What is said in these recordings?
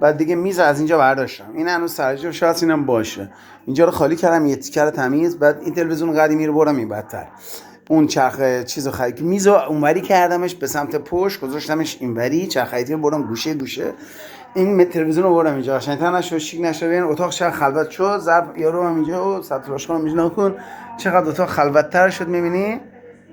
بعد دیگه میز از اینجا برداشتم، این هنوز سرجا شاید اینم باشه. اینجا رو خالی کردم، یه تیکر تمیز. بعد این تلویزیون قدیمی رو بردم این بدتر، اون چرخ چیزو خرید میزو اونوری کردمش به سمت پشت، گذاشتمش اینوری، چرخ خریدی رو بردم گوشه گوشه. این تلویزیون رو بردم اینجا قشنگ‌تر نشد، شیک نشد. ببین اتاق چقدر خلوت شد. ظرف یارو هم اینجا و سطل باشگاه اینجا نکن چقدر اتاق خلوت‌تر شد. می‌بینی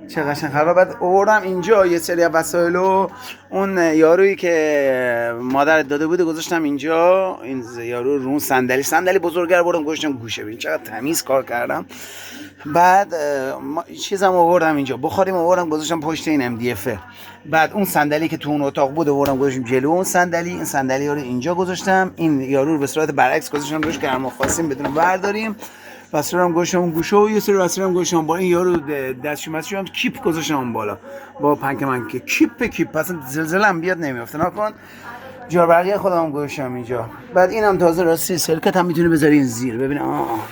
چه قشنگ خراب. بعد آوردم اینجا یه سری وسایلو، اون یارویی که مادرت داده بوده گذاشتم اینجا. این یارو رو صندلی بزرگه بردم گذاشتم گوشه. ببین چقدر تمیز کار کردم. بعد چیزم آوردم اینجا، بخاریم آوردم گذاشتم پشت این ام دی اف. بعد اون صندلی که تو اون اتاق بود آوردم گذاشتم جلو اون صندلی. این صندلی رو اینجا گذاشتم، این یارو رو به صورت برعکس گذاشتم روش که ما خواستیم بدون برداریم. وسایلم گذاشتم اون گوشه و یه سری وسایلم گذاشتم با این یارو دستشویی کیپ گذاشتم اون بالا با پنکه منکه کیپ اصلا زلزله هم بیاد نمیافته. نکن جار بقیه خودم گوشم اینجا. بعد اینم تازه راستی سرکت هم میتونه بذاری این زیر. ببین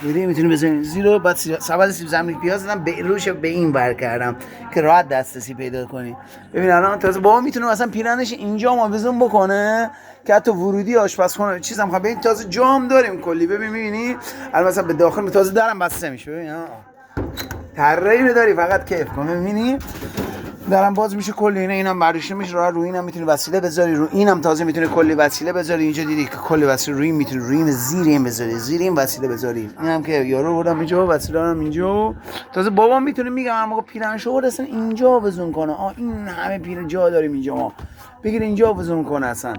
ببین میتونه بذاری این زیر. بعد سبد سیب زمینی پیاز دادم به روش به این ور کردم که راحت دسترسی پیدا کنی. ببین الان تازه بابا میتونه مثلا پیرنش اینجا آویزون بکنه که حتی ورودی آشپزخونه چیزام خب ببین تازه جام داریم کلی. ببین میبینی الان مثلا به داخل تازه درم بسته میشه. ببین طراحی داری فقط کیف کن. ببینی درم باز میشه کلی. اینم برداشته میشه روی اینم میتونی وسیله بذاری، رو اینم تازه میتونه کلی وسیله بذاری. اینجا دیدی که کلی وسیله روی میتونی روی این زیر این بذاری، زیر این وسیله بذاری. اینم که یارو بردم اینجا وسیله هم اینجا. تازه بابا میتونه میگم هر موقع پیرنشو برد اصلا اینجا وزن کنه. این همه پیر جا داریم اینجا، ما بگیر اینجا وزن کنه. اصلا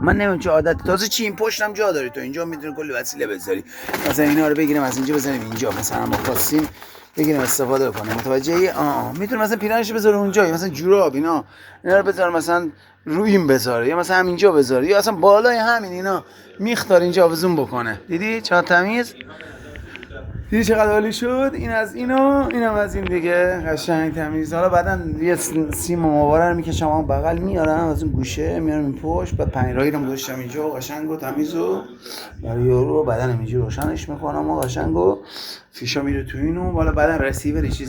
من نمیدونم چه عادت. تازه چی این پشتم جا داری تو اینجا میتونی کلی وسیله بذاری. مثلا اینا رو بگیریم از اینجا بزنیم اینجا، مثلا ما خواستیم بگیریم استفاده کنیم. متوجهی؟ میتونه مثلا پیرنش بذاره اونجا، مثلا جوراب اینا رو بذاره مثلا روی این بذاره، یا مثلا همینجا بذاره، یا اصلا بالای همین اینا میختار اینجا آویزون بکنه. دیدی چقدر تمیز؟ دیدی چقدر عالی شد؟ این از اینو، اینم از این دیگه قشنگ تمیز. حالا بعدن یه سیم مواره رو میکشم اون بغل میارم از اون گوشه میارم این پشت. بعد پنیرایی رو گذاشتم اینجا قشنگ و تمیز و برای یارو. بعدن اینجوری روشنش میکنم و قشنگ و فیشا میره تو اینو. حالا بعدن رسیور چیزی